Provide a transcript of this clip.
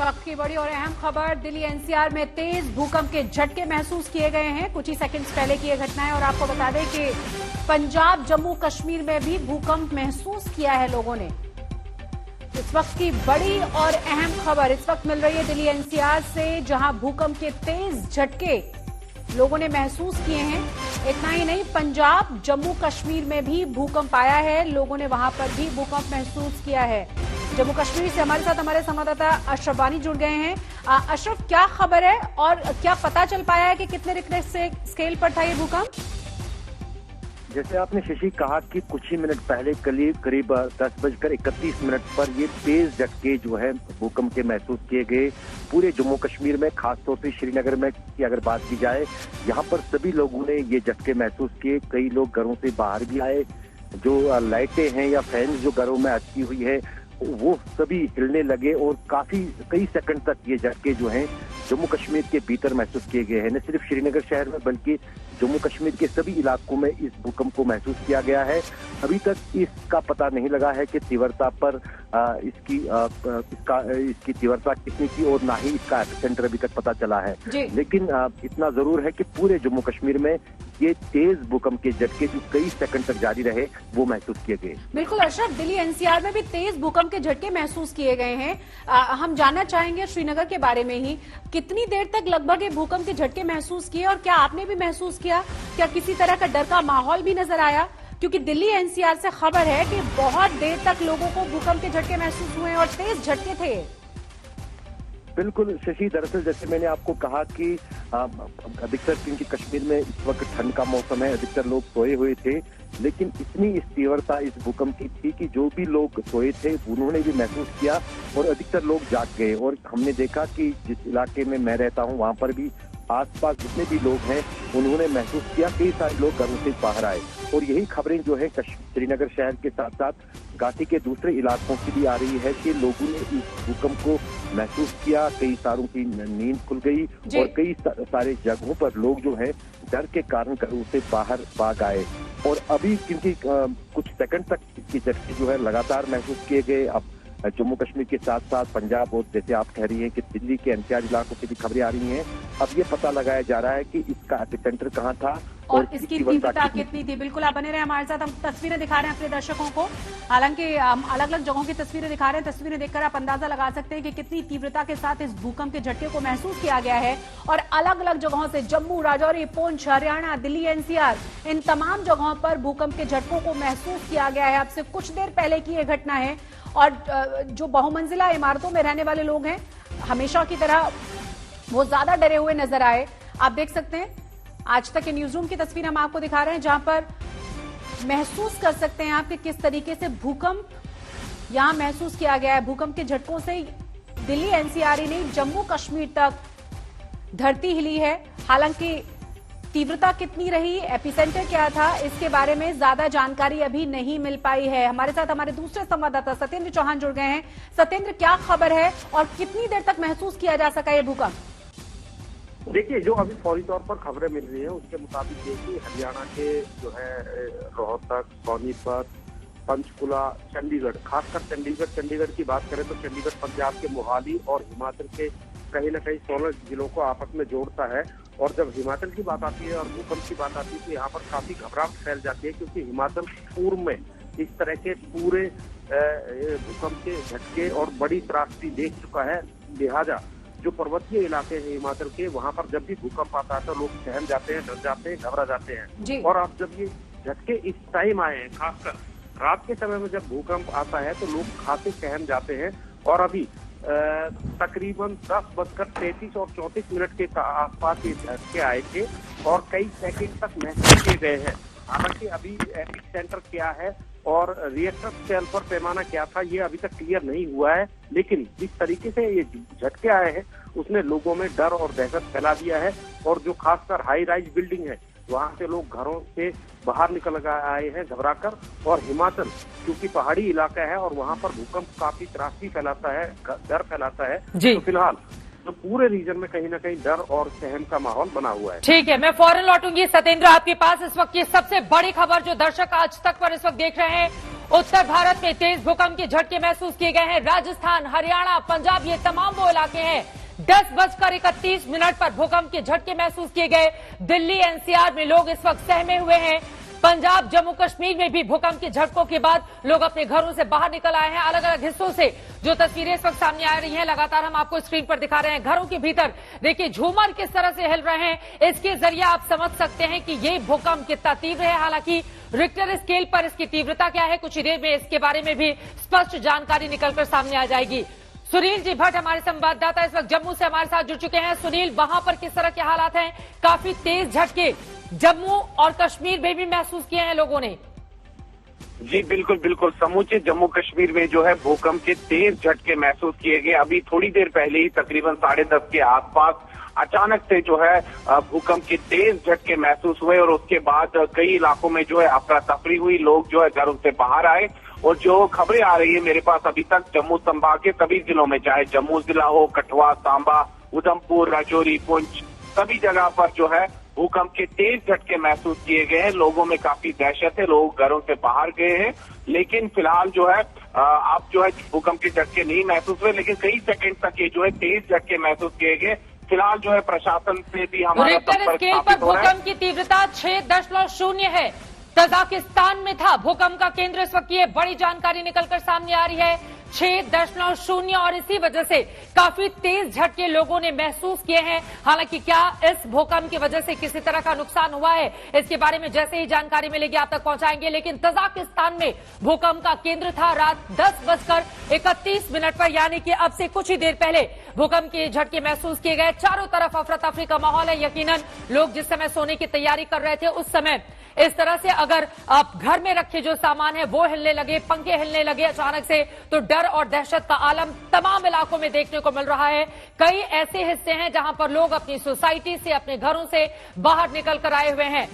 वक्त की बड़ी और अहम खबर, दिल्ली एनसीआर में तेज भूकंप के झटके महसूस किए गए हैं। कुछ ही सेकंड्स पहले की यह घटना है और आपको बता दें कि पंजाब जम्मू कश्मीर में भी भूकंप महसूस किया है लोगों ने। इस वक्त की बड़ी और अहम खबर इस वक्त मिल रही है दिल्ली एनसीआर से, जहां भूकंप के तेज झटके लोगों ने महसूस किए हैं। इतना ही नहीं, पंजाब जम्मू कश्मीर में भी भूकंप आया है, लोगों ने वहां पर भी भूकंप महसूस किया है। जम्मू कश्मीर से हमारे साथ हमारे संवाददाता अशरफ वानी जुड़ गए हैं। अशरफ, क्या खबर है और क्या पता चल पाया है कि कितने रिक्टर से स्केल पर था ये भूकंप? जैसे आपने शशि कहा कि कुछ ही मिनट पहले करीब 10:31 पर ये तेज झटके जो है भूकंप के महसूस किए गए पूरे जम्मू कश्मीर में, खासतौर से श्रीनगर में की अगर बात की जाए, यहाँ पर सभी लोगों ने ये झटके महसूस किए। कई लोग घरों से बाहर भी आए, जो लाइटें हैं या फैन जो घरों में अटकी हुई है वो सभी हिलने लगे और कई सेकंड तक ये झटके जो हैं जम्मू कश्मीर के भीतर महसूस किए गए हैं। न सिर्फ श्रीनगर शहर में बल्कि जम्मू कश्मीर के सभी इलाकों में इस भूकंप को महसूस किया गया है। अभी तक इसका पता नहीं लगा है कि तीव्रता पर इसकी तीव्रता कितनी थी और ना ही इसका एपिसेंटर अभी तक पता चला है। लेकिन इतना जरूर है कि पूरे जम्मू कश्मीर में ये तेज भूकंप के झटके जो कई सेकंड तक जारी रहे वो महसूस किए गए। बिल्कुल अशरफ, दिल्ली एनसीआर में भी तेज भूकंप के झटके महसूस किए गए हैं। हम जानना चाहेंगे श्रीनगर के बारे में ही, कितनी देर तक लगभग ये भूकंप के झटके महसूस किए और क्या आपने भी महसूस किया? क्या किसी तरह का डर का माहौल भी नजर आया? क्योंकि दिल्ली एनसीआर से खबर है कि बहुत देर तक लोगों को भूकंप के झटके महसूस हुए और तेज झटके थे। बिल्कुल शशि, दरअसल जैसे मैंने आपको कहा कि अधिकतर क्योंकि कश्मीर में इस वक्त ठंड का मौसम है, अधिकतर लोग सोए हुए थे, लेकिन इतनी इस तीव्रता इस भूकंप की थी कि जो भी लोग सोए थे उन्होंने भी महसूस किया और अधिकतर लोग जाग गए। और हमने देखा कि जिस इलाके में मैं रहता हूँ वहां पर भी आसपास जितने भी लोग हैं उन्होंने महसूस किया, कई सारे लोग घरों से बाहर आए। और यही खबरें जो है श्रीनगर शहर के साथ साथ घाटी के दूसरे इलाकों से भी आ रही है कि लोगों ने इस भूकंप को महसूस किया, कई सारों की नींद खुल गई और कई सारे जगहों पर लोग जो है डर के कारण घरों से बाहर भाग आए। और अभी क्योंकि कुछ सेकंड तक इसकी झटके जो है लगातार महसूस किए गए। अब जम्मू कश्मीर के साथ साथ पंजाब और जैसे आप कह रही हैं कि दिल्ली के एनसीआर इलाकों से भी खबरें आ रही हैं। अब ये पता लगाया जा रहा है कि इसका एपिसेंटर कहाँ था और इसकी तीव्रता कितनी थी। बिल्कुल आप बने रहे हमारे साथ, हम तस्वीरें दिखा रहे हैं अपने दर्शकों को। हालांकि अलग अलग जगहों की तस्वीरें दिखा रहे हैं, तस्वीरें देखकर आप अंदाजा लगा सकते हैं कि कितनी तीव्रता के साथ इस भूकंप के झटके को महसूस किया गया है। और अलग अलग जगहों से जम्मू, राजौरी, पुंछ, हरियाणा, दिल्ली एनसीआर, इन तमाम जगहों पर भूकंप के झटकों को महसूस किया गया है। अब से कुछ देर पहले की यह घटना है और जो बहुमंजिला इमारतों में रहने वाले लोग हैं, हमेशा की तरह वो ज्यादा डरे हुए नजर आए। आप देख सकते हैं आज तक के न्यूज रूम की तस्वीर हम आपको दिखा रहे हैं, जहां पर महसूस कर सकते हैं आप कि किस तरीके से भूकंप यहां महसूस किया गया है। भूकंप के झटकों से दिल्ली एनसीआर ने जम्मू कश्मीर तक धरती हिली है। हालांकि तीव्रता कितनी रही, एपिसेंटर क्या था, इसके बारे में ज्यादा जानकारी अभी नहीं मिल पाई है। हमारे साथ हमारे दूसरे संवाददाता सत्येंद्र चौहान जुड़ गए हैं। सत्येंद्र, क्या खबर है और कितनी देर तक महसूस किया जा सका ये भूकंप? देखिए, जो अभी फौरी तौर पर खबरें मिल रही है उसके मुताबिक देखिए हरियाणा के जो है रोहतक, सोनीपत, पंचकुला, चंडीगढ़, खासकर चंडीगढ़ की बात करें तो चंडीगढ़ पंजाब के मोहाली और हिमाचल के कहीं न कहीं 16 जिलों को आपस में जोड़ता है। और जब हिमाचल की बात आती है और भूकंप की बात आती है तो यहाँ पर काफी घबराहट फैल जाती है, क्योंकि हिमाचल पूर्व में इस तरह के पूरे भूकंप के झटके और बड़ी त्रासदी देख चुका है। लिहाजा जो पर्वतीय इलाके हैं हिमाचल के, वहां पर जब भी भूकंप आता है तो लोग सहम जाते हैं, डर जाते हैं, घबरा जाते हैं। और अब जब ये झटके इस टाइम आए हैं, खासकर रात के समय में जब भूकंप आता है तो लोग खासे सहम जाते हैं। और अभी तकरीबन 10:33 और 34 के आसपास ये झटके आए थे और कई सेकंड तक महसूस किए गए हैं। हालांकि अभी एपिसेंटर क्या है और रिएक्टर स्केल पर पैमाना क्या था ये अभी तक क्लियर नहीं हुआ है, लेकिन जिस तरीके से ये झटके आए हैं उसने लोगों में डर और दहशत फैला दिया है। और जो खासकर हाई राइज बिल्डिंग है वहां से लोग घरों से बाहर निकल आए हैं घबराकर। और हिमाचल क्योंकि पहाड़ी इलाका है और वहां पर भूकंप काफी त्रासदी फैलाता है, डर फैलाता है, तो फिलहाल तो पूरे रीजन में कहीं ना कहीं डर और सहम का माहौल बना हुआ है। ठीक है, मैं फौरन लौटूंगी सत्येंद्र आपके पास। इस वक्त की सबसे बड़ी खबर जो दर्शक आज तक पर इस वक्त देख रहे हैं, उत्तर भारत में तेज भूकंप के झटके महसूस किए गए हैं। राजस्थान, हरियाणा, पंजाब, ये तमाम वो इलाके हैं 10:31 पर भूकंप के झटके महसूस किए गए। दिल्ली, एनसीआर में लोग इस वक्त सहमे हुए हैं। पंजाब, जम्मू कश्मीर में भी भूकंप के झटकों के बाद लोग अपने घरों से बाहर निकल आए हैं। अलग अलग हिस्सों से जो तस्वीरें इस वक्त सामने आ रही हैं, लगातार हम आपको स्क्रीन पर दिखा रहे हैं। घरों के भीतर देखिए झूमर किस तरह से हिल रहे हैं, इसके जरिए आप समझ सकते हैं कि ये भूकंप कितना तीव्र है। हालांकि रिक्टर स्केल पर इसकी तीव्रता क्या है, कुछ ही देर में इसके बारे में भी स्पष्ट जानकारी निकलकर सामने आ जाएगी। सुनील जी भट्ट हमारे संवाददाता इस वक्त जम्मू से हमारे साथ जुड़ चुके हैं। सुनील, वहां पर किस तरह के हालात हैं? काफी तेज झटके जम्मू और कश्मीर में भी महसूस किए हैं लोगों ने। जी बिल्कुल बिल्कुल, समूचे जम्मू कश्मीर में जो है भूकंप के तेज झटके महसूस किए गए। अभी थोड़ी देर पहले ही तकरीबन 10:30 के आसपास अचानक से जो है भूकंप के तेज झटके महसूस हुए और उसके बाद कई इलाकों में जो है अफरा तफरी हुई, लोग जो है घरों से बाहर आए। और जो खबरें आ रही है मेरे पास अभी तक, जम्मू संभाग के सभी जिलों में, चाहे जम्मू जिला हो, कठुआ, सांबा, उधमपुर, राजौरी, पुंछ, सभी जगह पर जो है भूकंप के तेज झटके महसूस किए गए हैं। लोगों में काफी दहशत है, लोग घरों से बाहर गए हैं। लेकिन फिलहाल जो है अब जो है भूकंप के झटके नहीं महसूस हुए, लेकिन कई सेकंड तक ये जो है तेज झटके महसूस किए गए। फिलहाल जो है प्रशासन से भी हमारा रिक्टर स्केल पर भूकंप की तीव्रता 6.0 है। तजाकिस्तान में था भूकंप का केंद्र। इस वक्त ये बड़ी जानकारी निकलकर सामने आ रही है, 6.0, और इसी वजह से काफी तेज झटके लोगों ने महसूस किए हैं। हालांकि क्या इस भूकंप की वजह से किसी तरह का नुकसान हुआ है, इसके बारे में जैसे ही जानकारी मिलेगी आप तक पहुंचाएंगे। लेकिन तजाकिस्तान में भूकंप का केंद्र था रात 10:31 पर, यानी कि अब से कुछ ही देर पहले भूकंप के झटके महसूस किए गए। चारों तरफ अफरा तफरी का माहौल है। यकीनन लोग जिस समय सोने की तैयारी कर रहे थे उस समय इस तरह से अगर आप घर में रखे जो सामान है वो हिलने लगे, पंखे हिलने लगे अचानक से, तो डर और दहशत का आलम तमाम इलाकों में देखने को मिल रहा है। कई ऐसे हिस्से हैं जहां पर लोग अपनी सोसाइटी से, अपने घरों से बाहर निकल कर आए हुए हैं।